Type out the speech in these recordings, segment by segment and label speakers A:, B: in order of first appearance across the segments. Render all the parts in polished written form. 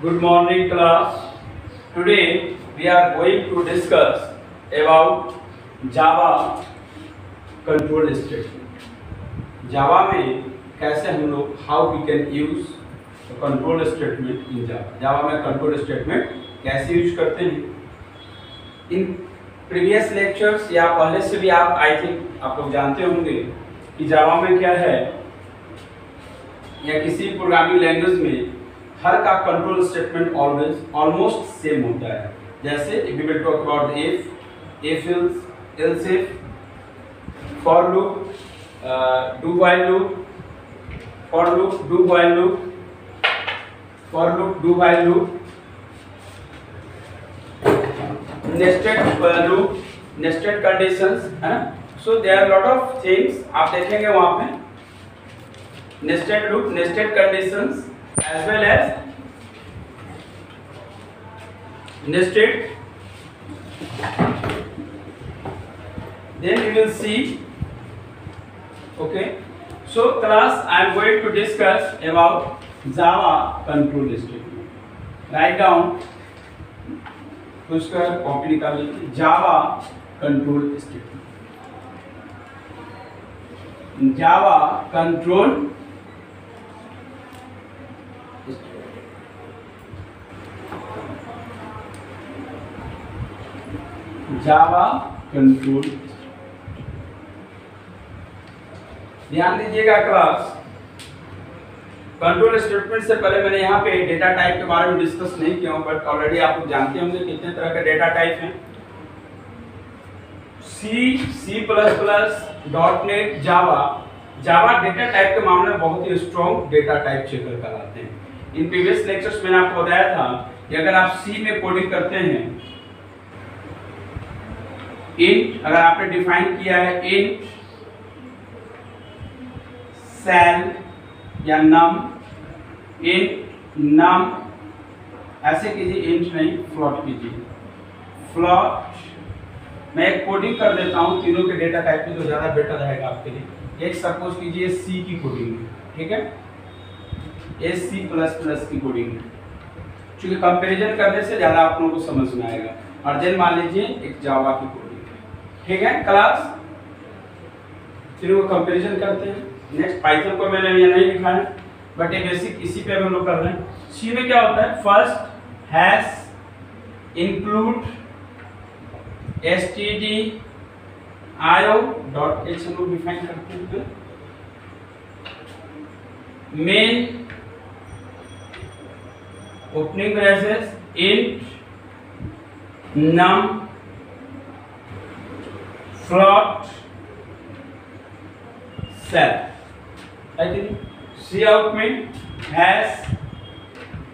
A: Good morning class. Today we are going to discuss about Java control statement. Java में कैसे हम लोग how we can use the control statement in Java. Java में control statement कैसे use करते हैं. In previous lectures या पहले से भी आप I think आप लोग जानते होंगे कि Java में क्या है या किसी प्रोग्रामिंग लैंग्वेज में हर का कंट्रोल स्टेटमेंट ऑलमोस्ट सेम होता है. जैसे we will talk about if else if, for loop, do while loop, for loop, do while loop, for loop, do while loop, nested loop, nested conditions, है ना. So there are lot of things आप देखेंगे वहां पे. Nested loop, nested conditions, as well as nested. Then we will see. Okay. So class, I am going to discuss about Java control statement. Write down. उसका copy निकाल लीजिए. Java control statement. Java control. जावा control. ध्यान दीजिएगा class, control statement से पहले मैंने यहाँ पे डेटा टाइप के बारे में डिस्कस नहीं किया हूँ, बट ऑलरेडी आप लोग जानते होंगे कितने तरह के डेटा टाइप हैं. सी प्लस प्लस, .NET, जावा डेटा टाइप के मामले में बहुत ही स्ट्रॉन्ग डेटा टाइप चेकर कराते हैं. इन प्रीवियस लेक्चर्स में आपको बताया था कि अगर आप सी में कोडिंग करते हैं, इंट अगर आपने डिफाइन किया है इंट, सेल या नम, इंट नम ऐसे कीजिए. इंट नहीं, फ्लोट कीजिए. फ्लोट मैं एक कोडिंग कर देता हूं तीनों के डेटा टाइप में, तो ज्यादा बेटर रहेगा आपके लिए. एक सपोज कीजिए सी की कोडिंग है, ठीक है, ये सी प्लस प्लस की कोडिंग है. क्योंकि कंपैरिजन करने से ज्यादा आप लोगों को समझ में आएगा. और देन मान लीजिए एक जावा की कोडिंग, ठीक है क्लास. फिर वो कंपैरिजन करते हैं. नेक्स्ट पाइथन को मैंने ये नहीं लिखा है, बट ये बेसिक इसी पे हम लोग कर रहे हैं. सी में क्या होता है, first hash include stdio dot h हम लोग डिफाइन करते हैं. Main opening braces int num float cell. Cout में हैश,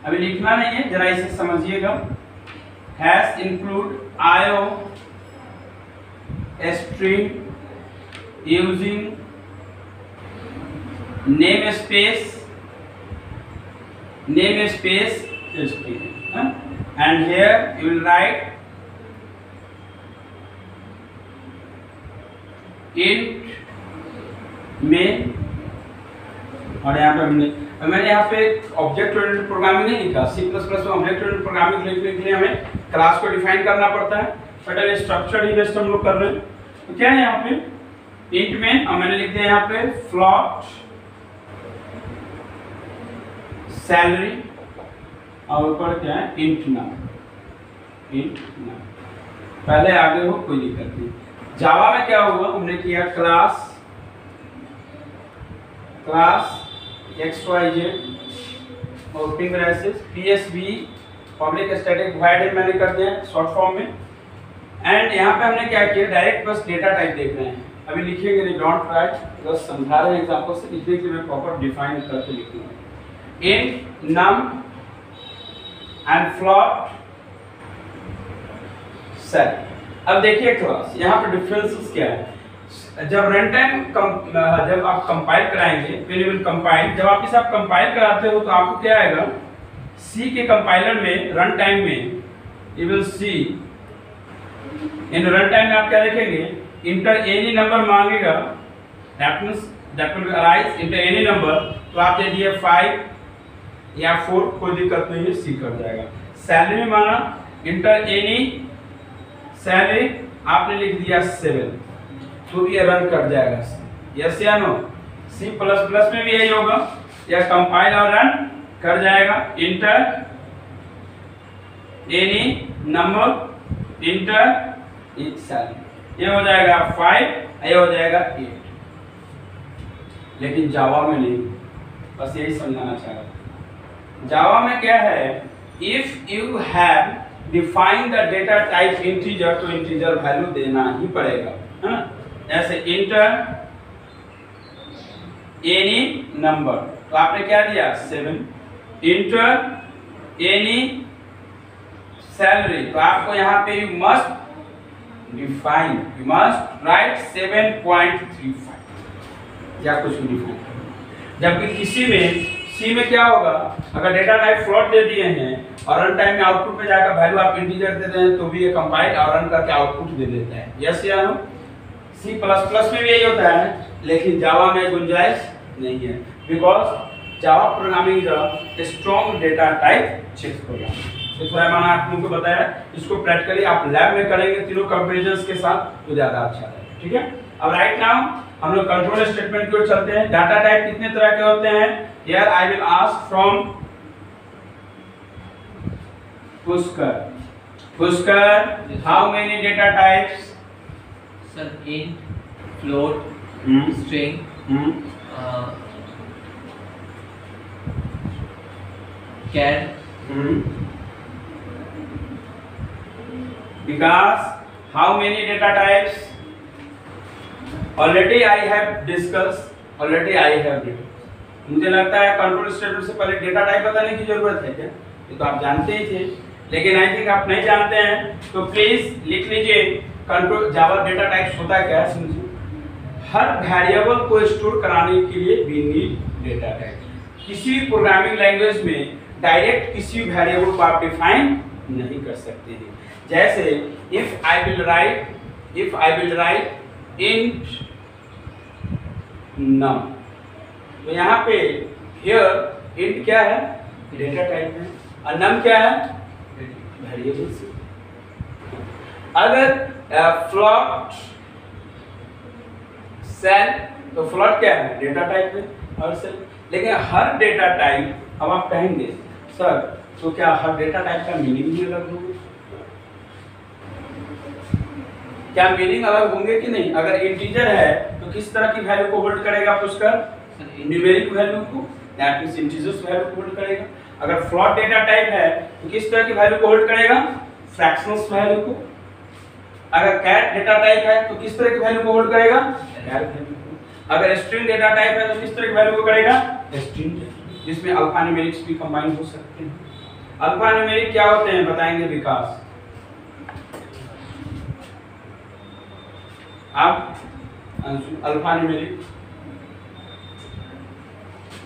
A: अभी लिखना नहीं है, जरा इसे समझिएगा. Hash include iostream using namespace string, and here you will write int में. और यहाँ पे मैंने यहाँ पे ऑब्जेक्ट ओरिएंटेड प्रोग्रामिंग नहीं लिखा. सी प्लस प्लस में ऑब्जेक्ट ओरिएंटेड प्रोग्रामिंग लिखने के लिए हमें क्लास को डिफाइन करना पड़ता है, बट अभी स्ट्रक्चर ही बेस्ड हम लोग कर रहे हैं. तो क्या है यहाँ पे इंट में, और मैंने लिख दिया यहाँ पे फ्लोट सैलरी, और ऊपर क्या है इंट नम. पहले आगे हो कोई दिक्कत नहीं. जावा में क्या हुआ, हमने किया class xyz opening braces psv public static void मैंने कर दिया शॉर्ट फॉर्म में. एंड यहाँ पे हमने क्या किया, डायरेक्ट बस डेटा टाइप देख रहे हैं. अभी लिखिएगा नहीं, डोंट राइट, बस समझा रहे हैं एग्जांपल से, इसलिए कि मैं प्रॉपर डिफाइन करके लिखूंगा. Int num and float cell. अब देखिए क्लास, यहाँ पे डिफरेंसेस क्या है. जब रन टाइम जब आप कंपाइल कराएंगे, व्हेन यू विल कंपाइल, जब आप इसे आप कंपाइल कराते हो तो आपको क्या आएगा, सी के कंपाइलर में रन टाइम में you will C, in run time में आप क्या देखेंगे, इंटर एनी नंबर मांगेगा, that means that will arise into any number. तो आप दे दिए 5 या 4 कोई दिक्कत नहीं है, सी कर जाएगा। सैलरी में माना इंटर एनी सैलरी आपने लिख दिया 7, तो ये रन कर जाएगा। यस या नो? सी प्लस प्लस में भी यही होगा, या कंपाइल और रन कर जाएगा। Inter any number inter salary, ये हो जाएगा 5, ये हो जाएगा 8। लेकिन जावा में नहीं, बस यही समझाना चाह रहा था। जावा में क्या है, if you have define the data type integer, तो इंटीजर वैल्यू देना ही पड़ेगा, है ना? ऐसे इंटर एनी नंबर, तो आपने क्या दिया 7। इंटर एनी सैलरी, तो आपको यहाँ पे you must define, you must write 7.35 या कुछ भी डिफाइन। जबकि किसी में सी में क्या होगा, अगर डेटा टाइप फ्लोट दे दिए हैं और रन टाइम में आउटपुट पे जाकर वैल्यू आप इंटीजर देते हैं, तो भी ये कंपाइल और रन करके आउटपुट दे देता है। यस या नो? सी प्लस प्लस में भी यही होता है, लेकिन जावा में गुंजाइश नहीं है, because Java programming is a strong data type check program. तो थोड़ा मैंने आप लोगों को बताया, इसको प्रैक्टिकली आप लैब में करेंगे तीनों कंपैरिजंस के साथ, तो ज्यादा अच्छा रहेगा। ठीक है, अब राइट नाउ हम लोग कंट्रोल स्टेटमेंट की ओर चलते हैं। डाटा टाइप कितने तरह के होते हैं? Here I will ask from Pushkar, how many data types?
B: Sir, int, float, string, char.
A: Vikas, how many data types? Already I have discussed. मुझे लगता है कंट्रोल स्टेटमेंट से पहले डेटा टाइप बताने की जरूरत है क्या? ये तो आप जानते ही थे, लेकिन आई थिंक आप नहीं जानते हैं, तो प्लीज लिख लीजिए कंट्रोल जावा डेटा टाइप्स होता है क्या। समझिए, हर वेरिएबल को स्टोर कराने के लिए वी नीड डेटा टाइप। किसी भी प्रोग्रामिंग लैंग्वेज में डायरेक्ट किसी वेरिएबल को आप डिफाइन नहीं कर सकते हैं। जैसे if I will write int num, तो यहाँ पे हियर इंट क्या है? डेटा टाइप है, और नम क्या है? वेरिएबल से। अगर फ्लोट सेल, तो फ्लोट क्या है? डेटा टाइप है, और सेल। लेकिन हर डेटा टाइप, अब आप कहेंगे सर तो क्या हर डेटा टाइप का मीनिंग भी अलग होगा? क्या मीनिंग अलग होंगे कि नहीं? अगर इंटीजर है तो किस तरह की वैल्यू को होल्ड करेगा पुष्कर? न्यूमेरिक वैल्यू को, दैट मींस इंटीजर्स वैल्यू को होल्ड करेगा। अगर फ्लोट डेटा टाइप है तो किस तरह की वैल्यू को होल्ड करेगा? फ्रैक्शनल्स वैल्यू को। अगर कैट डेटा टाइप है तो किस तरह की वैल्यू को होल्ड करेगा? कैट वैल्यू को। अगर स्ट्रिंग डेटा टाइप है तो किस तरह की वैल्यू को करेगा? स्ट्रिंग, जिसमें अल्फा न्यूमेरिक्स भी कंबाइन हो सकते हैं। अल्फा न्यूमेरिक क्या होते हैं बताएंगे विकास आप? अल्फा न्यूमेरिक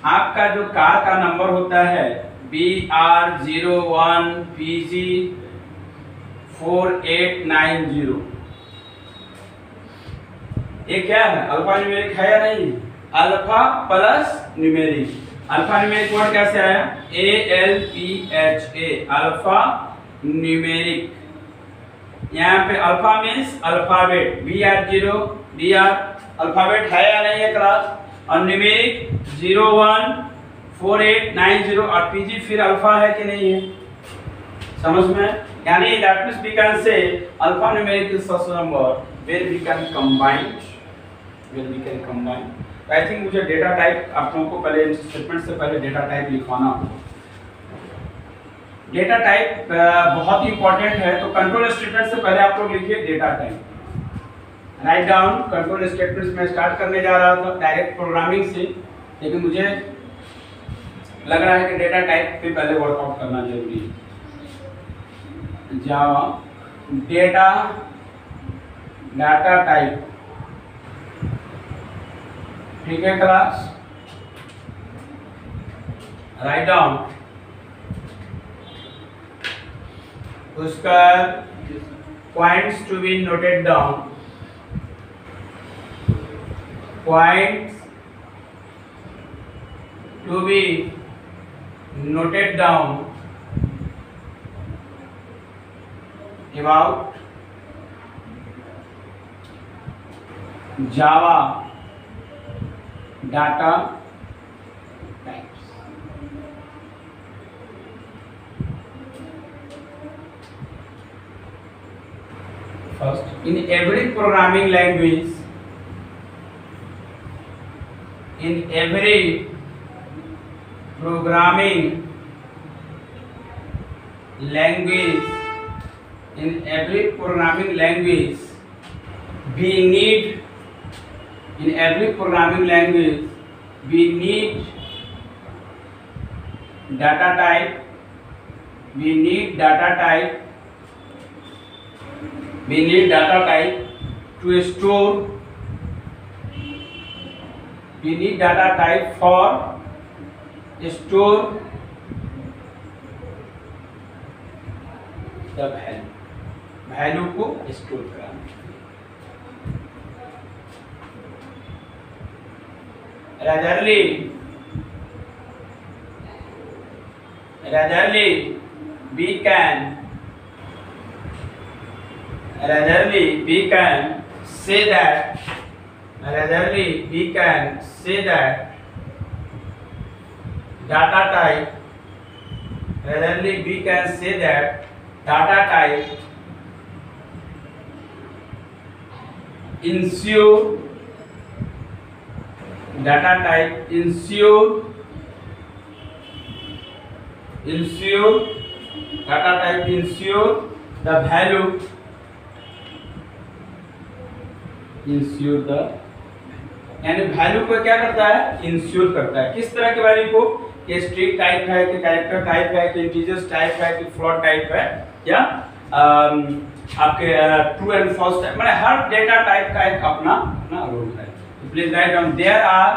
A: आपका जो कार का नंबर होता है BR01 PG 4890, ये क्या है? अल्फा न्यूमेरिक है या नहीं? Alpha plus numeric. Alpha numeric word कैसे आया? ALPHA, alpha numeric. यहाँ पे alpha means alphabet, BR0 BR alphabet है या नहीं है क्लास? और न्यूमेरिक 01 4890 और PG फिर अल्फा है कि नहीं है? समझ में? यानी that means we can say alpha numeric is such number where we can combine. I think मुझे डेटा टाइप आप लोगों को पहले स्टेटमेंट से पहले डेटा टाइप लिखवाना होगा। डेटा टाइप बहुत ही इंपॉर्टेंट है, तो कंट्रोल स्टेटमेंट से पहले आप लोग लिखिए data type. Write down control statements में स्टार्ट करने जा रहा था डायरेक्ट प्रोग्रामिंग से, लेकिन मुझे लग रहा है कि डेटा टाइप पे पहले वर्कआउट करना जरूरी है। जावा डाटा टाइप, ठीक है क्लास? राइट डाउन उसका points to be noted down, points to be noted down about Java data types. First, in every programming language, in every programming language, in every programming language, we need, in every programming language, we need data type, we need data type, we need data type to store, we need data type for store the value को store कराना। Ratherly we can say that data type ensure the value, यानी value को क्या करता है, ensure करता है। किस तरह के वैल्यू को, कि स्ट्रिंग टाइप है, कि कैरेक्टर टाइप है, कि इंटीजर्स टाइप है, कि फ्लोट टाइप है, या आपके ट्रू एंड फॉल्स टाइप, मतलब हर डेटा टाइप का एक अपना रोल है। Please write down, there are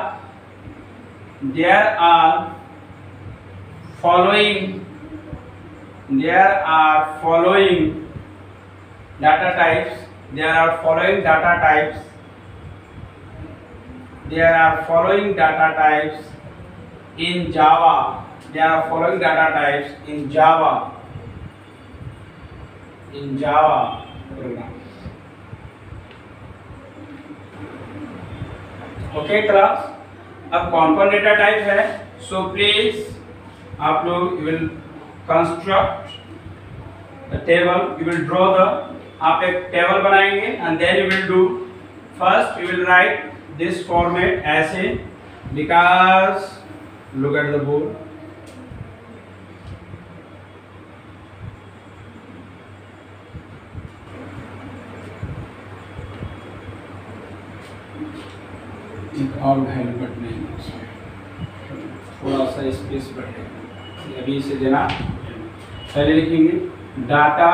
A: following data types in Java. Program. Okay class, अब कौन कौन डेटा टाइप है, सो प्लीज आप लोग you will construct the table, you will draw the, आप एक टेबल बनाएंगे and then you will do, first you will write this format ऐसे, because look at the board, और वैल्यू बढ़ने, थोड़ा सा स्पेस बढ़ेगा, अभी इसे देना। पहले लिखेंगे डाटा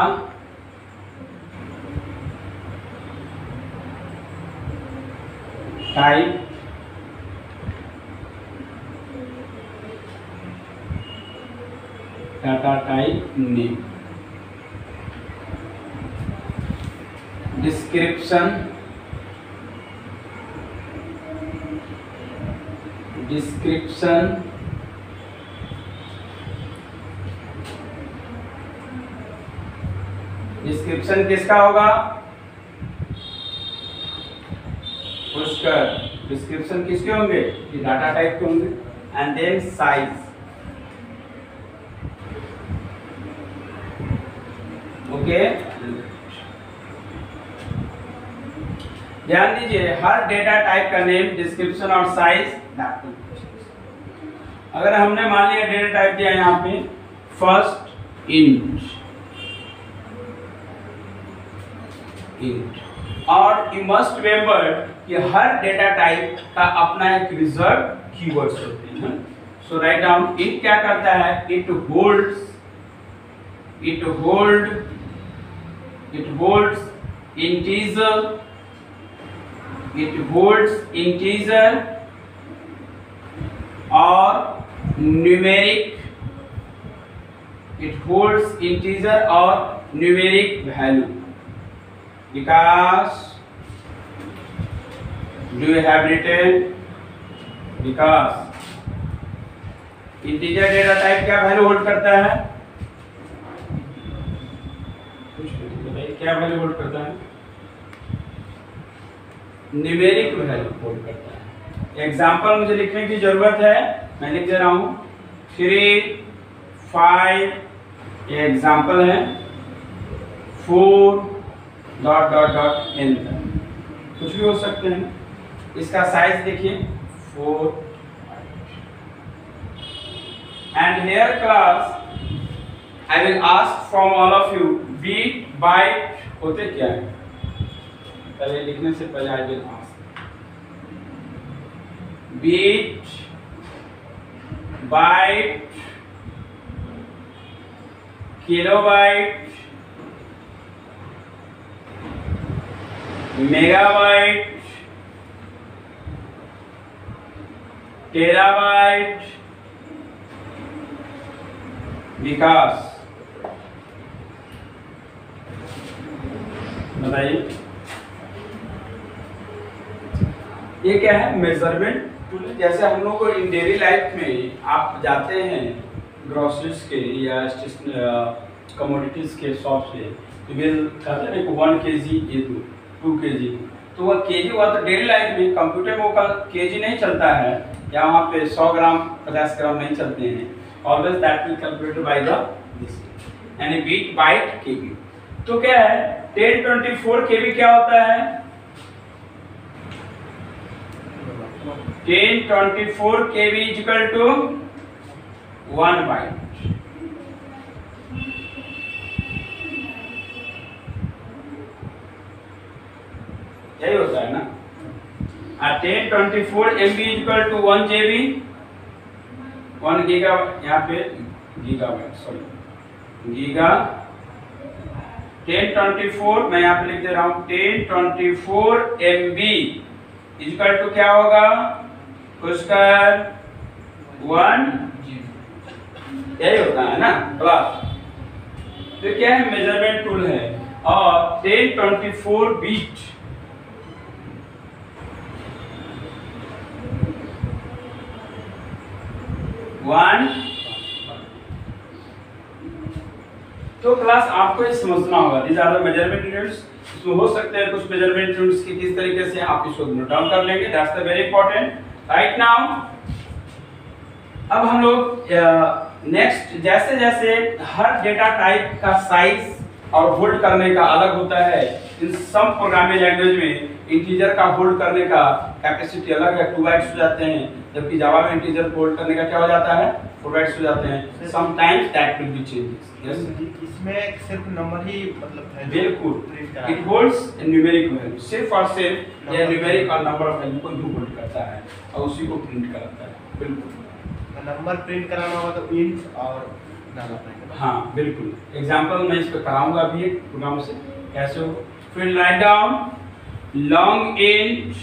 A: टाइप, नेम, डिस्क्रिप्शन किसका होगा, पुष्कर, डिस्क्रिप्शन किसके होंगे, ये डाटा टाइप के होंगे, एंड देन साइज, ओके। ध्यान दीजिए, हर डेटा टाइप का नेम, डिस्क्रिप्शन और साइज। अगर हमने मान लिया डेटा टाइप दिया यहाँ पे फर्स्ट इंट, और यू मस्ट रिमेंबर कि हर डेटा टाइप का अपना एक रिजर्व कीवर्ड्स होते हैं। सो राइट डाउन, इंट क्या करता है, इट होल्ड्स इंटीजर और numeric, value, because do you have written, because integer data type क्या वैल्यू होल्ड करता है? क्या वैल्यू होल्ड करता है? न्यूमेरिक वैल्यू होल्ड करता है। एग्जांपल मुझे लिखने की जरूरत है, मैं लिख दे रहा हूं 3, 5, ये एग्जांपल है, 4 डॉट डॉट डॉट एन, कुछ भी हो सकते हैं। इसका साइज देखिए 4। And here class, I will ask from all of you, beat, byte होते क्या है? पहले लिखने से पहले I will ask. Beat, byte, kilobyte, megabyte, terabyte, विकास, बताइए ये क्या है? Measurement tool. जैसे हम लोग को इन डेली लाइफ में आप जाते हैं ग्रोसरीज के या कमोडिटीज के शॉप से, तो बिल कहते हैं 1 kg ये 2 kg, तो वह केजी हुआ तो डेली लाइफ में कंप्यूटर में वो केजी नहीं चलता है, या वहाँ पे 100 ग्राम 50 ग्राम नहीं चलते हैं। Always that will calculated by the this यानी बीट बाइट केबी। तो क्या है 1024 केबी क्या होता है? 1024 KB is equal to 1 byte. यही होता है ना। 1024 MB is equal to 1 GB, 1 giga, यहाँ पे गीगाबाइट, सॉरी गीगा। 1024 मैं यहाँ पे लिख दे रहा हूँ 1024 MB इक्वल टू क्या होगा? उसका 1, यही होता है ना प्लस। तो क्या है? मेजरमेंट टूल है। और 1024 बीट, तो क्लास आपको ये समझना होगा these are the measurement units। इसमें हो सकते हैं कुछ मेजरमेंट यूनिट्स की किस तरीके से आप इसको नोट डाउन कर लेंगे, that's the very important right now. अब हम लोग नेक्स्ट, जैसे जैसे हर डेटा टाइप का साइज और होल्ड करने का अलग होता है। इन सम प्रोग्रामिंग लैंग्वेज में इंटीजर का होल्ड करने का कैपेसिटी अलग है, 2 बाइट्स हो जाते हैं, जबकि जावा में इंटीजर होल्ड करने का क्या हो जाता है? 4 बाइट्स हो जाते हैं। Sometimes that will be changes. Yes,
C: इसमें सिर्फ नंबर ही मतलब है,
A: बिल्कुल इट होल्ड्स न्यूमेरिक वैल्यू, सिर्फ और सिर्फ ये न्यूमेरिक और नंबर ऑफ वैल्यू को ही होल्ड करता है और उसी को प्रिंट करता है। बिल्कुल
C: नंबर प्रिंट कराना हो तो इंट और डालना पड़ेगा।
A: हाँ बिल्कुल, एग्जांपल मैं इसको कराऊंगा अभी एक प्रोग्राम से कैसे हो। फिर write down long int,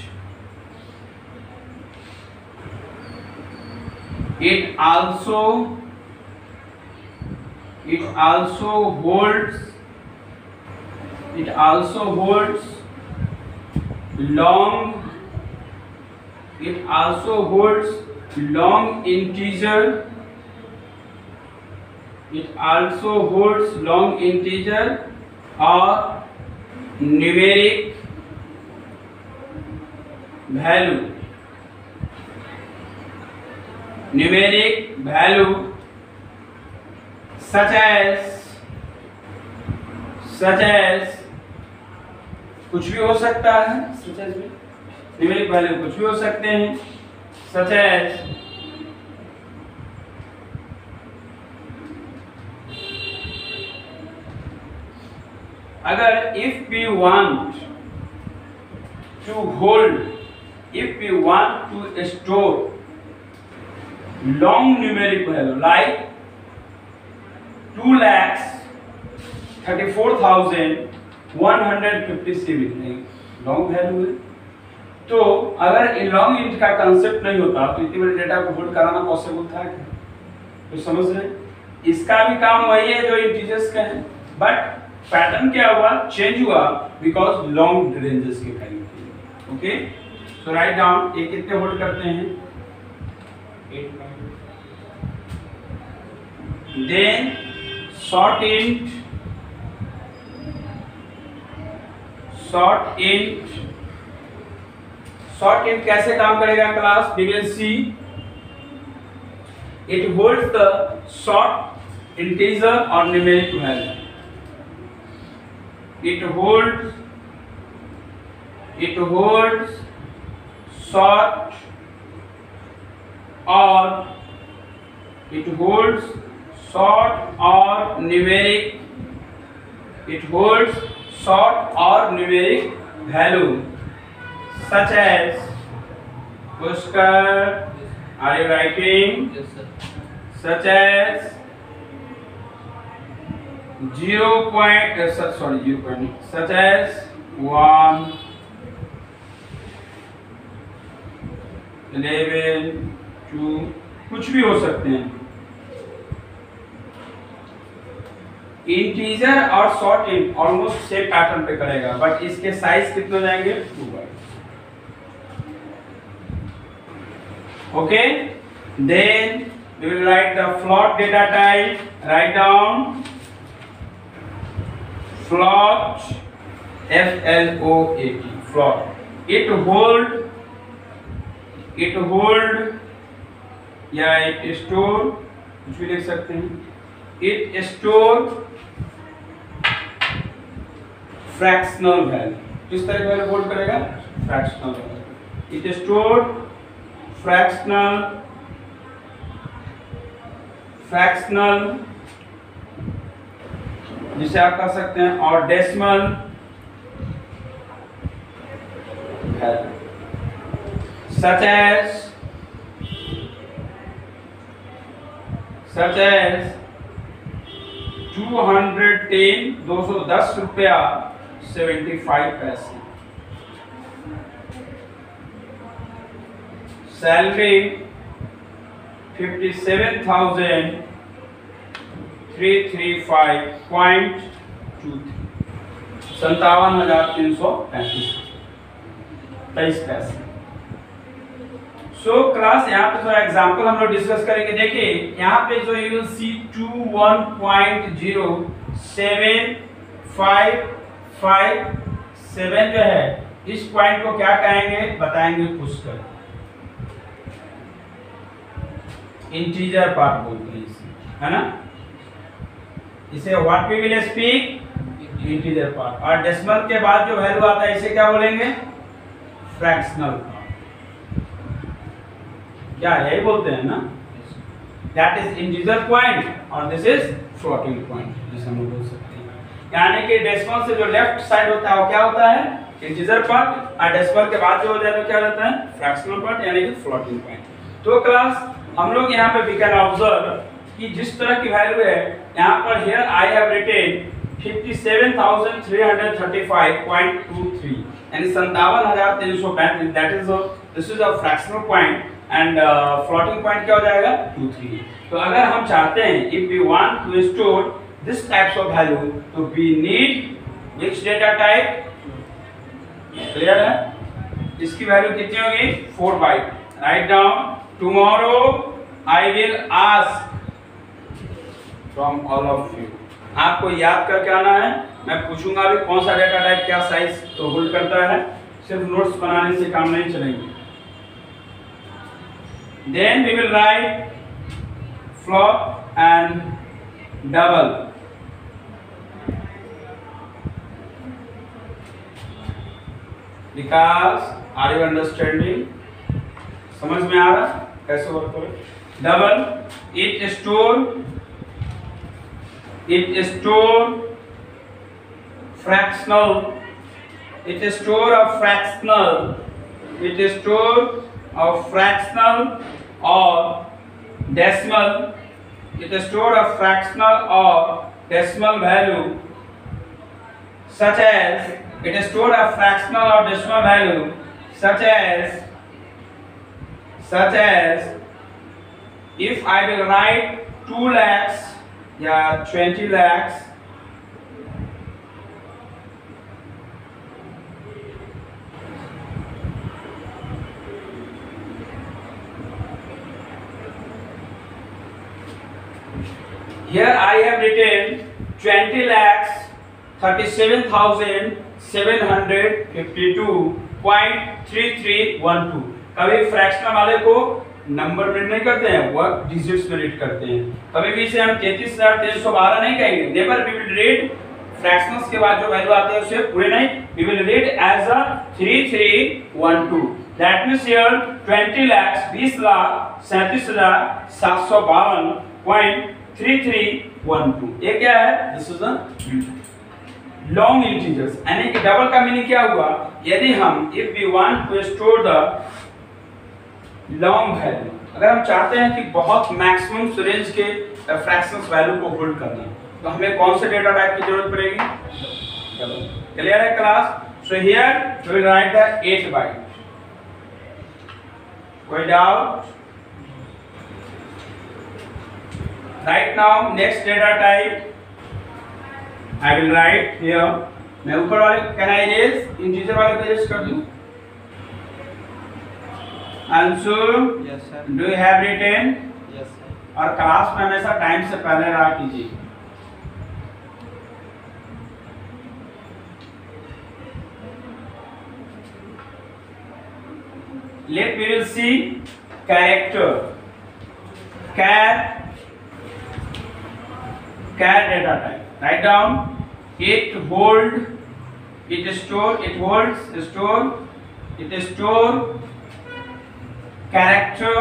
A: it also holds long integer, और numeric value such as कुछ भी हो सकता है, such as में न्यूमेरिक वैल्यू कुछ भी हो सकते हैं, such as अगर if we want to store long numeric value like 2,34,157 long value है। तो अगर लॉन्ग इंट का कंसेप्ट नहीं होता तो इतनी बड़ी डेटा को होल्ड कराना पॉसिबल था क्या? तो समझ रहे, इसका भी काम वही है जो इंटीजर्स का है, बट पैटर्न क्या हुआ, चेंज हुआ बिकॉज लॉन्ग रेंजेस के वैल्यू थे। ओके, सो राइट डाउन ये कितने होल्ड करते हैं? 8 then short int कैसे काम करेगा class? we will see. It holds the short integer or numeric value. It holds short or numeric. It holds short or numeric value such as Pushkar, are you writing?
B: Yes, sir.
A: Such as 0 point, such as 1, 11, 2, कुछ भी हो सकते हैं. Integer और short in almost same pattern पे करेगा, but इसके size कितने हो जाएंगे? 2 bytes. Okay, then we will write the float data type. Write down float, float, float. It hold या it store, कुछ भी लिख सकते हैं. It store fractional value. किस तरह का वैल्यू होल्ड करेगा? Fractional value. It store fractional जिसे आप कह सकते हैं, और डेसिमल such as 210 रुपया 75 पैसे. सैलरी 57,335.23, 57,335 पैसे. सो क्लास यहाँ पे थोड़ा एग्जांपल हम लोग डिस्कस करेंगे. देखिए यहाँ पे जो यू विल सी 21.0757 जो है, इस पॉइंट को क्या कहेंगे? बताएंगे पुष्कर. इंटीजर पार्ट बोलते हैं इसे, है ना? इसे what we will speak? Integer part. और डेसिमल के बाद जो वैल्यू आता है इसे क्या बोलेंगे? Fractional part. क्या यही बोलते हैं ना? दैट इज इंटीजर पॉइंट और दिस इज फ्लोटिंग पॉइंट, जिसे हम बोल सकते हैं. यानी कि डेसिमल से जो लेफ्ट साइड होता है वो क्या होता है? Integer part. और डेसिमल के बाद जो हो जाता है क्या होता है? फ्रैक्शनल पार्ट, यानी कि फ्लोटिंग पॉइंट. तो क्लास हम लोग यहाँ पे वी कैन ऑब्जर्व कि जिस तरह की वैल्यू है यहाँ पर, हियर आई हैव रिटेन 57,335.23 यानी 57,335. That is this is a fractional point and floating point क्या हो जाएगा? 23. तो अगर हम चाहते हैं, if we want to store this types of value, तो we need which data type? Clear है? इसकी वैल्यू कितनी होगी? 4 byte. Write down. Tomorrow I will ask from all of you. आपको याद करके आना है. मैं पूछूंगा भी कौन सा डेटा टाइप क्या साइज तो होल्ड करता है. सिर्फ नोट्स बनाने से काम नहीं चलेंगे. Then we will write float and double. Because are you understanding? समझ में आ रहा कैसे वर्क करे? Double. It store fractional. It store a fractional और decimal. It store a fractional और decimal value such as, it store a fractional और decimal value such as if I will write 2 lakhs या 20 lakhs, Here I have written 20,37,752.3312. कभी fractional वाले को number में नहीं करते हैं, वर्क डिजिट्स में रीड करते हैं। कभी भी इसे हम 33,312 नहीं कहेंगे। Never we will read fractions के बाद जो वैल्यू आते हैं उसे पूरे नहीं, we will read as a 3312। That means here 20 lakh 20,37,752.3312। ये क्या है? This is a long integers. यानी कि डबल का मीनिंग क्या हुआ? यदि हम if we want to store the long value, अगर हम चाहते हैं कि बहुत मैक्सिमम रेंज के फ्रैक्शंस वैल्यू को होल्ड करना, तो हमें कौन से डेटा टाइप की जरूरत पड़ेगी? डबल। क्लियर है class? So here we will write the 8 byte. कोई doubt? Right now next data type I will write here. मैं ऊपर वाले कैन आई इरेज, इंटीजर वाले को इरेज कर दूं? Anshu,
B: Yes sir.
A: Do you have written?
B: Yes sir.
A: और class में हमेशा टाइम से पहले रहा कीजिए। Let we will see character. Char data type. Write down. It hold. It store. It holds. Store. It store. Character.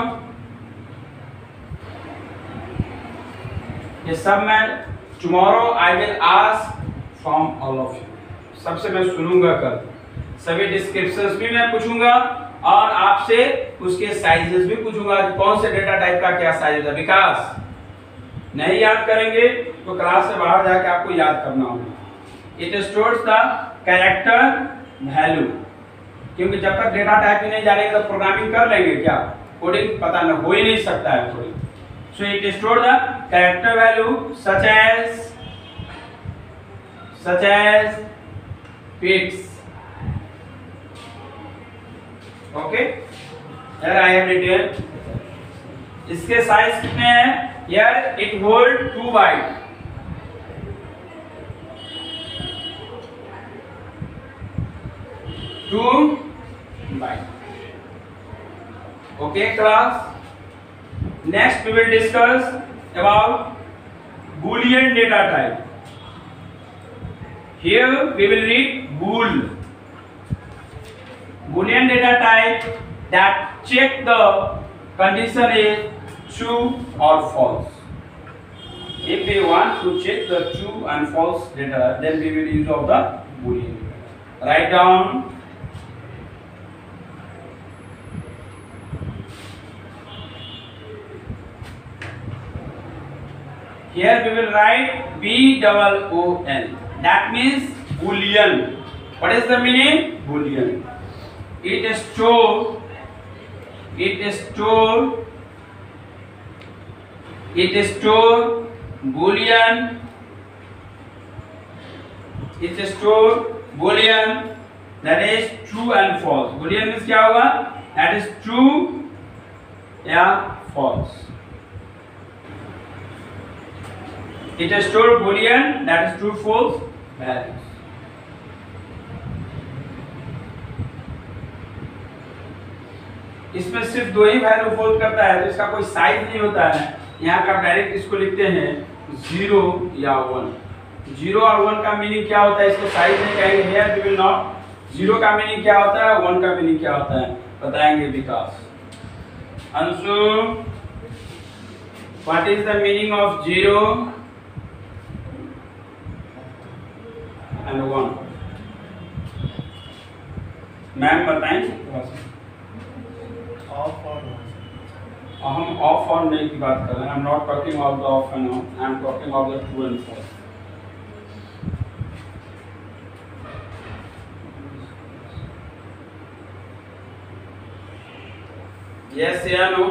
A: ये सब मैं tomorrow I will ask from all of you. सबसे मैं सुनूंगा कल। सभी डिस्क्रिप्शंस भी मैं पूछूंगा और आपसे उसके साइजेस भी पूछूंगा कि कौन से डेटा टाइप का क्या साइज है। विकास नहीं याद करेंगे तो क्लास से बाहर जाके आपको याद करना होगा। It stores the character value, क्योंकि जब तक डेटा टाइप ही नहीं जानेंगे तो प्रोग्रामिंग कर लेंगे क्या? कोडिंग पता न हो ही नहीं सकता है coding. So it store the character value such as pics. Okay, here I have written। इसके साइज कितने हैं? Here it hold 2 byte। Okay class, next we will discuss about Boolean data type। Here we will read bool। Boolean data type that check the condition is true or false. If we want to check the true and false data, then we will use of the Boolean. Write down. Here we will write BOOL. That means Boolean. What is the meaning? Boolean. It store Boolean. It store Boolean that is true and false. Boolean means क्या होगा? That is true या false. It store Boolean that is true false values. इसमें सिर्फ दो ही value hold करता है, तो इसका कोई साइज नहीं होता है। यहाँ का डायरेक्ट इसको लिखते हैं 0 या 1। 0 और 1 का मीनिंग क्या होता है इसको साइज नहीं कहेंगे। Here we will not. 0 का मीनिंग क्या होता है, 1 का मीनिंग क्या होता है बताएंगे Vikas. Anshu, what is the meaning of 0 and 1? Ma'am बताएंगे।
C: Off or on?
A: हम ऑफ ऑन नहीं की बात कर रहे हैं। I am not talking of the off and on, I am talking of the true and false. Yes या no?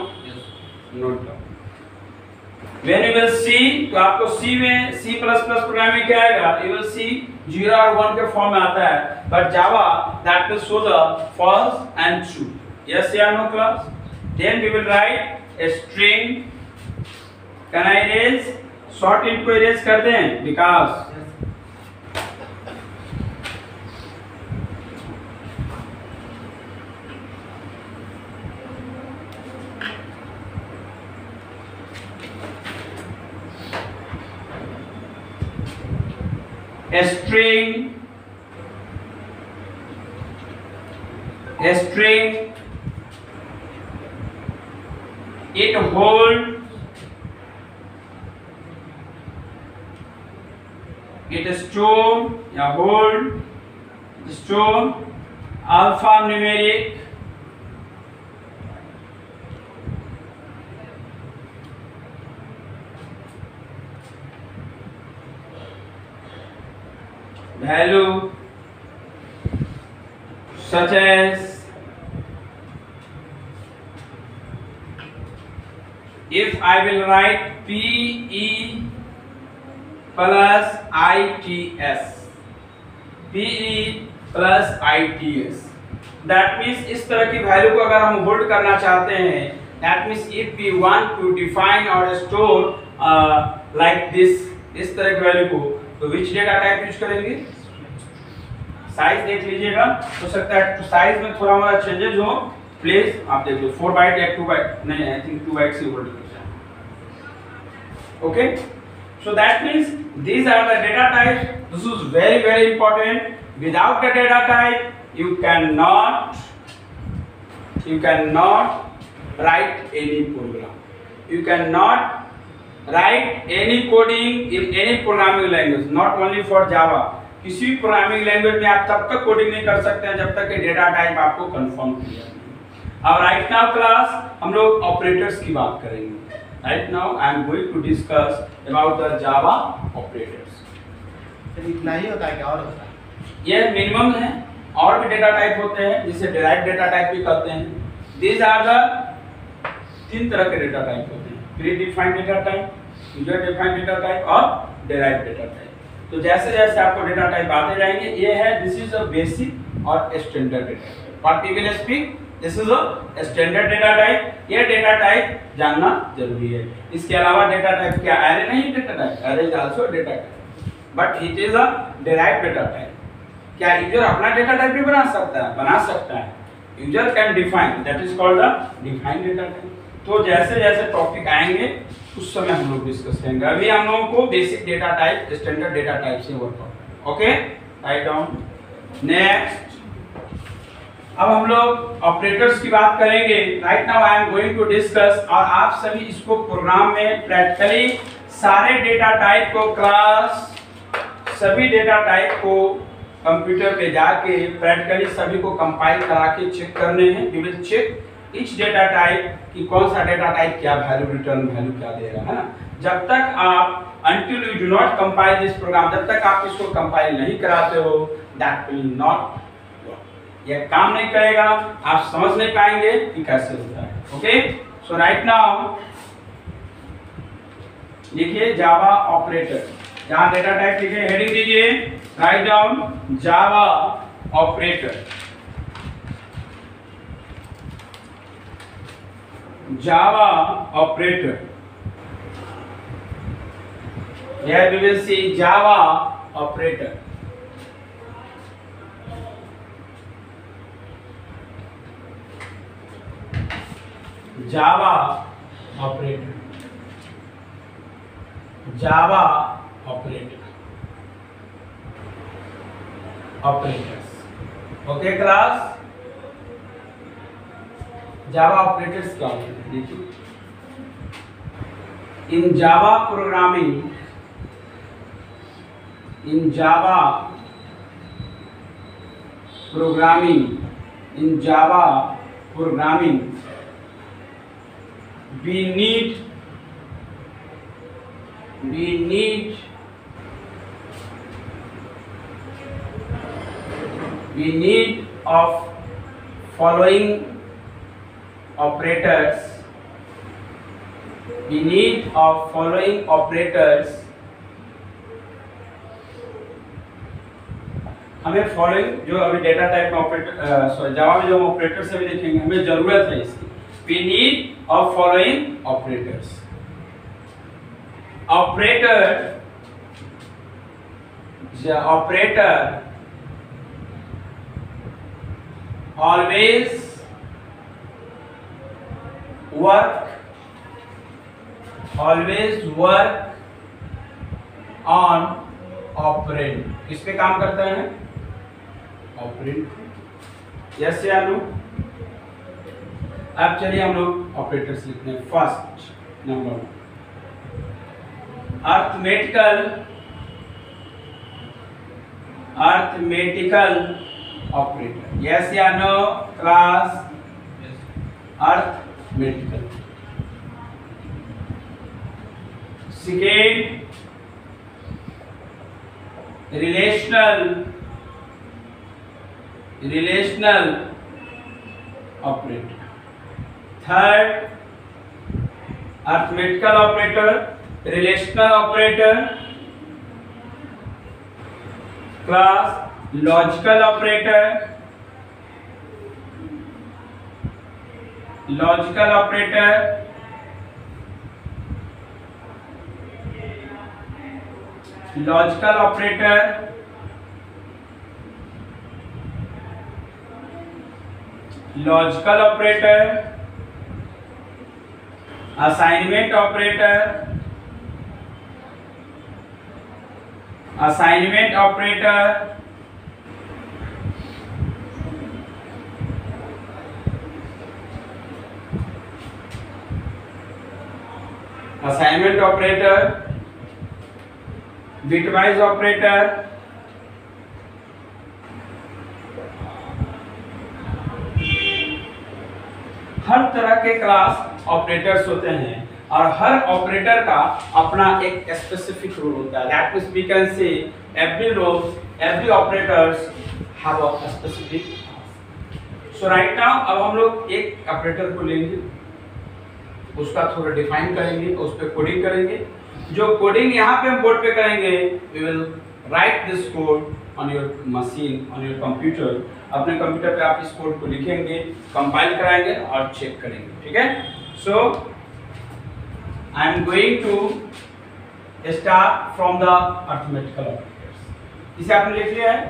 A: Note down. When you will see, तो आपको सी में C++ प्रोग्राम में क्या आएगा? यू विल सी 0 और 1 के फॉर्म में आता है, but Java that will show the false and true. Yes or no class? Then we will write a string. Can I erase short int को इरेज कर दें विकास। A string it holds store alphanumeric value such as if I will write PE plus ITS, PE plus ITS, that means इस तरह की value को अगर हम hold करना चाहते हैं, that means if we want to define or store like this, इस तरह की वैल्यू को, तो which डेटा टाइप यूज करेंगे? साइज देख लीजिएगा, हो सकता है तो साइज में थोड़ा हमारा चेंजेस हो, प्लीज आप देख लो 4 बाइट या 2 बाइट, नहीं आई थिंक 2 बाइट से होल्ड करते हैं। Okay, so that means these are the data types. This is very important. Without the data type you cannot write any program, you cannot write any coding in any programming language, not only for Java. किसी भी programming language में आप तब तक coding नहीं कर सकते हैं जब तक कि डेटा टाइप आपको कंफर्म किया नहीं। अब राइट नाउ क्लास हम लोग ऑपरेटर्स की बात करेंगे। Right now I am going to discuss about the Java operators.
C: इतना ही होता है क्या और होता है?
A: ये मिनिमम है, और भी डेटा टाइप होते हैं जिसे डिराइव्ड डेटा टाइप भी कहते हैं। दीज आर द 3 तरह के डेटा टाइप होते हैं, pre defined data type, user defined data type और डिराइव्ड डेटा टाइप। तो जैसे जैसे आपको डेटा टाइप आते जाएंगे, ये है दिस इज अ बेसिक और standard data type. What we will speak, this is a standard data type. ये डेटा टाइप जानना जरूरी है। इसके अलावा डेटा टाइप क्या एरे नहीं, data type array is also data type, but it is a derived data type. क्या user अपना डेटा टाइप भी बना सकता है? बना सकता है। User can define, that is called the defined data type. तो जैसे जैसे टॉपिक आएंगे उस समय हम लोग डिस्कस करेंगे। अभी हम लोगों को basic data type, standard data type से वर्क करना है। Okay, write down. नेक्स्ट, अब हम लोग ऑपरेटर्स की बात करेंगे। Right now I am going to discuss, और आप सभी इसको प्रोग्राम में प्रैक्टिकली सारे डेटा टाइप को, क्लास सभी डेटा टाइप को कंप्यूटर पे जाके प्रैक्टिकली सभी को कंपाइल करा के चेक करने हैं। We will check each data type कि कौन सा डेटा टाइप क्या वैल्यू, रिटर्न वैल्यू क्या दे रहा है ना। जब तक आप until you do not compile this program, जब तक आप इसको कंपाइल नहीं कराते हो, that will not work, यह काम नहीं करेगा, आप समझ नहीं पाएंगे कि कैसे होता है। ओके, सो राइट नाउ लिखिए जावा ऑपरेटर, जहां डेटा टाइप लिखे हेडिंग दीजिए, write down Java operator. Java operator. Here we will see Java operator. Java operator. Java operator. Operators. Okay class? Java operators क्या होते हैं? देखिए, in Java programming, in Java programming we need of following operators. We need of following operators. हमें following जो अभी data type में operator जावा में जो ऑपरेटर से भी देखेंगे, हमें जरूरत है इसकी। We need of following operators. operator always work on operand. किस पे काम करता है? ऑपरेंड। यस या नो? अब चलिए हम लोग ऑपरेटर्स लिखते हैं। First number arithmetical operator. Yes या no class? Arithmetical. Second relational operator. Third arithmetical operator, relational operator, class logical operator, logical operator, logical operator, logical operator, assignment operator, assignment operator, assignment operator, bitwise operator, हर तरह के class operators होते हैं और हर operator का अपना एक specific role होता है। That means we can say every operators have a specific. So right now अब हम लोग एक ऑपरेटर को लेंगे, उसका थोड़ा डिफाइन करेंगे, उस पर कोडिंग करेंगे। जो कोडिंग यहाँ पे हम बोर्ड पे करेंगे, we will write this code on your machine, on your computer. अपने कंप्यूटर पे आप इस कोड को लिखेंगे, कंपाइल कराएंगे और चेक करेंगे। ठीक है? So I am going to start from the arithmetical operators. इसे आपने लिख लिया है?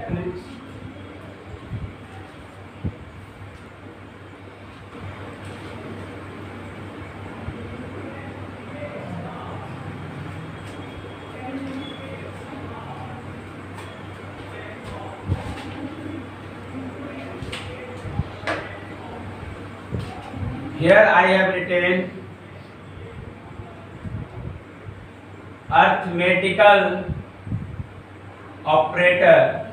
A: Here I have written arithmetical operator,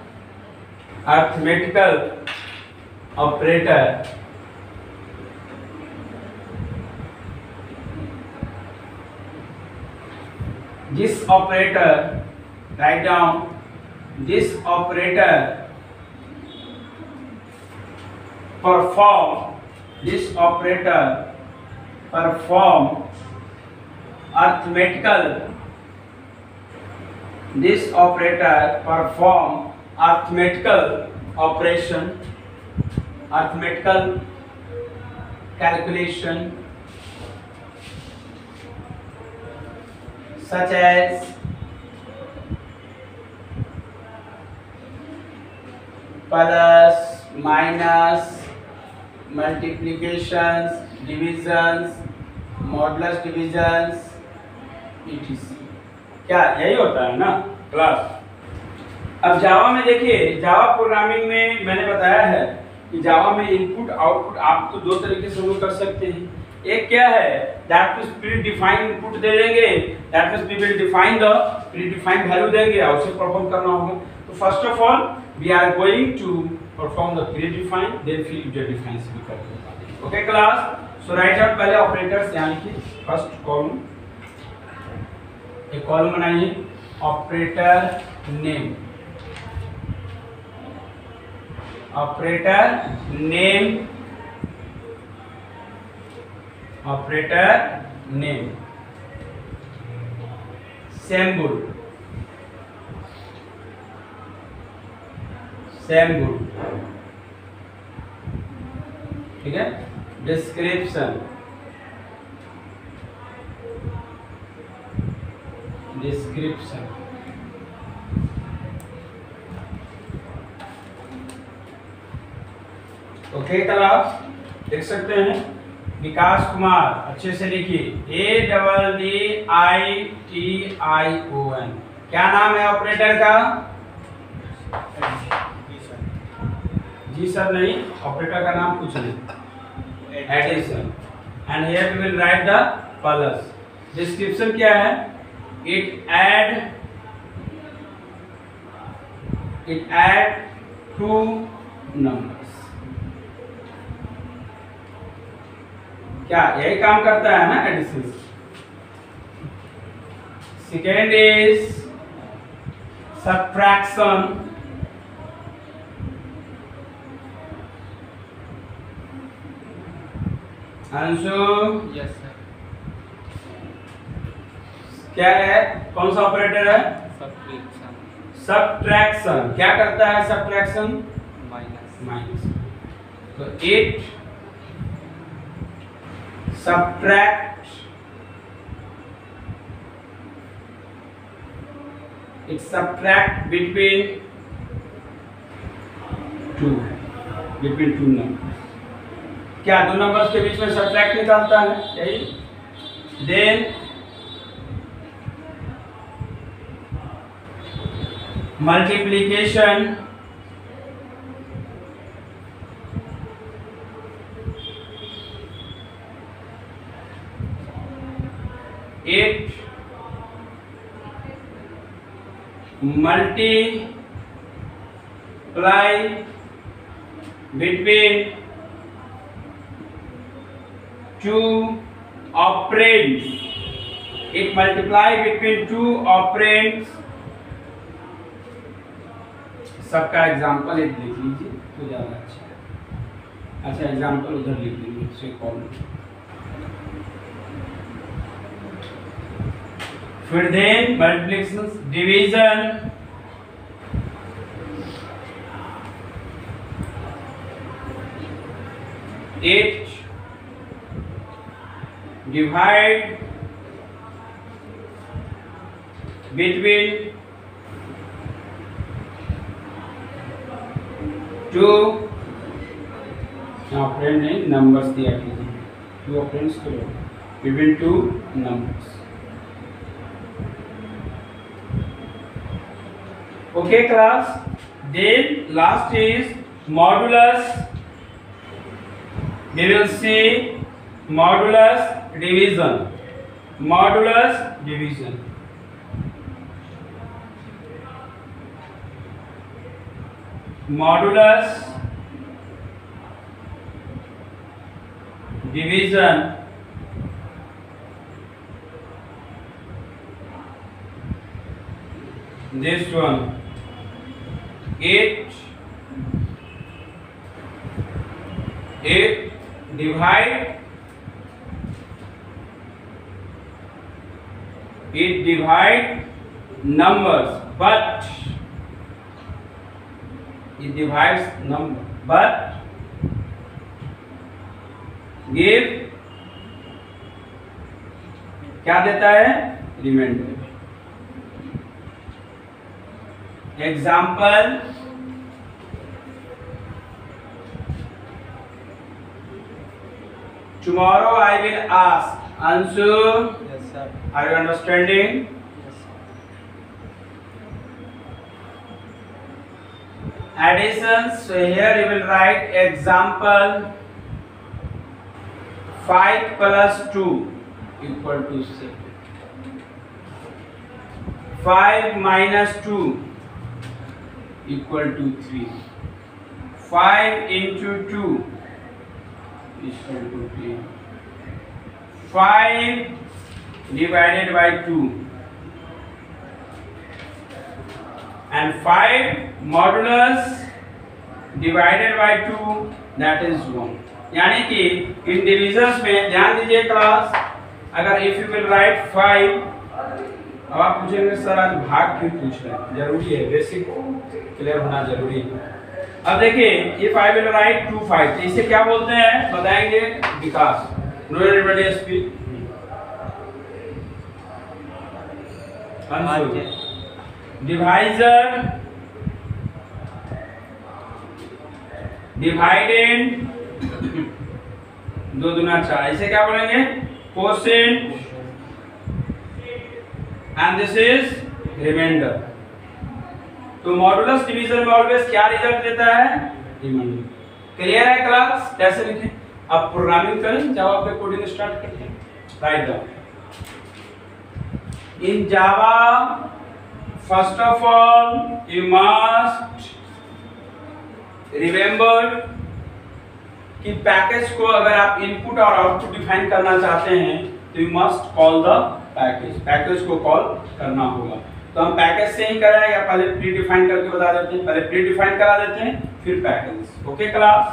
A: arithmetical operator, this operator, write down, this operator perform arithmetical. This operator perform arithmetical operation, arithmetical calculation, such as plus, minus, multiplications, divisions, modulus divisions, etc. क्या यही होता है ना class? अब जावा में देखिए, Java programming में मैंने बताया है कि जावा में इनपुट आउटपुट आप तो दो तरीके से कर सकते हैं। एक क्या है, that means pre defined input दे देंगे, that means we will define the pre defined value देंगे और उसे परफॉर्म करना होगा। तो first of all we are going to perform the predefined, then future defined भी करते हैं। Okay class? So write out पहले ऑपरेटर्स यहाँ लिखिए। फर्स्ट कॉलम, एक कॉलम बनाइए, operator name, operator name, operator name, symbol, symbol, ठीक है? Description, description. ओके क्लास, देख सकते हैं विकास कुमार, अच्छे से लिखिए ADDITION। क्या नाम है ऑपरेटर का? जी सर नहीं, ऑपरेटर का नाम कुछ नहीं, addition. And here we will write the plus. Description क्या है? It add two numbers. क्या यही काम करता है ना addition? Second is subtraction. Anshu
B: Yes, sir.
A: क्या है, कौन सा ऑपरेटर है?
B: Subtraction.
A: सब्ट्रैक्शन। क्या करता है सब्ट्रैक्शन?
B: Minus.
A: माइनस। तो it subtract between two numbers। क्या दो नंबर्स के बीच में सब्ट्रैक्ट निकालता है, यही। Then multiplication, it multiply between two operands। it multiply between two operands। सबका एग्जाम्पल एक लिख लीजिए तो ज्यादा अच्छा है। अच्छा, एग्जाम्पल उधर लिख लीजिए, से कॉल। फिर then multiplication, division, it divide between two operand ने नंबर्स दिया कीजिए, टू ऑपरेंड्स के लिए between two numbers. Okay class, then last is modulus। we will see modulus division। modulus division, modulus division this one, it divide numbers, but it divides number but give क्या देता है? Remainder. Example, tomorrow I will ask Anshu,
C: Yes, sir.
A: are you understanding?
C: Yes, sir.
A: Addition, so here you will write example 5 plus 2 equal to 6, 5 minus 2 equal to 3, 5 into 2 equal to 3, 5 divided by 2 and 5 modulus divided by 2 that is 1। यानी कि इन divisions में ध्यान दीजिए class, अगर if you will right 5, अब आप पूछेंगे sir आज भाग क्यों पूछ रहे हैं? जरूरी है, बेसिक क्लियर होना जरूरी है। अब देखिए इफ आई विल राइट 2 5, तो इसे क्या बोलते हैं बताएंगे Vikas. No everybody speak. Anshu, divisor, dividend, 2 दूना 4, इसे क्या बोलेंगे? Quotient, and this is reminder. तो मॉडुलस डिवीजन में ऑलवेज क्या रिजल्ट देता है? रिमाइंडर। क्लियर है क्लास? कैसे लिखें? अब प्रोग्रामिंग करें, जावा पे कोडिंग स्टार्ट करते हैं। Write down. In Java first of all you must remember कि पैकेज को अगर आप इनपुट और आउटपुट डिफाइन करना चाहते हैं तो you must call the package. Package को कॉल करना होगा। तो हम पैकेज से ही करें या पहले प्री डिफाइन करके बता देते हैं? पहले प्री डिफाइन करा देते हैं फिर पैकेज। Okay class?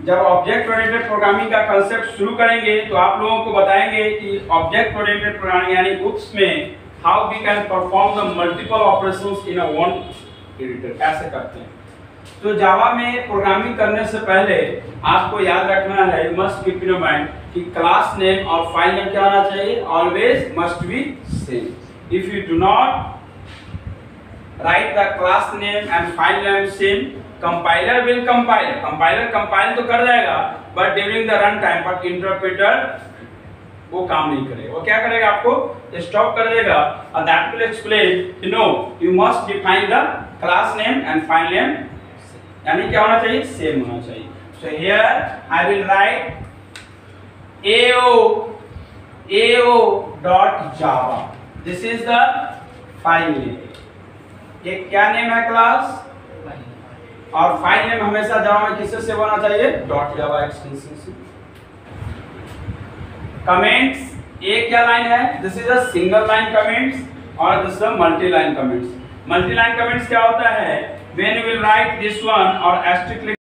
A: जब ऑब्जेक्ट ओरिएंटेड प्रोग्रामिंग का कांसेप्ट शुरू करेंगे तो आप लोगों को बताएंगे कि ऑब्जेक्ट ओरिएंटेड प्रोग्रामिंग यानी UPS में how we can perform the multiple operations in a one editor, कैसे करते हैं। तो जावा में प्रोग्रामिंग करने से पहले आपको याद रखना है, you must keep in mind कि क्लास नेम और फाइल नेम क्या होना चाहिए? Always must be same. If you do not right the class name and file name same, compiler will compile. Compiler compile तो कर देगा but during the run time but interpreter वो काम नहीं करेगा। वो क्या करेगा? आपको स्टॉप कर देगा। और that will explain no you must define the class name and file name, यानी क्या होना चाहिए? सेम होना चाहिए। So here I will write ao.java, this is the file name. ये क्या नेम है क्लास? और फाइल नेम हमेशा जावा में किससे सेव होना चाहिए? .java एक्सटेंशन से। कमेंट्स, ये क्या लाइन है? This is a single line comments और this is a multi line comments. Multi line comments क्या होता है? When you will write this one और asterisk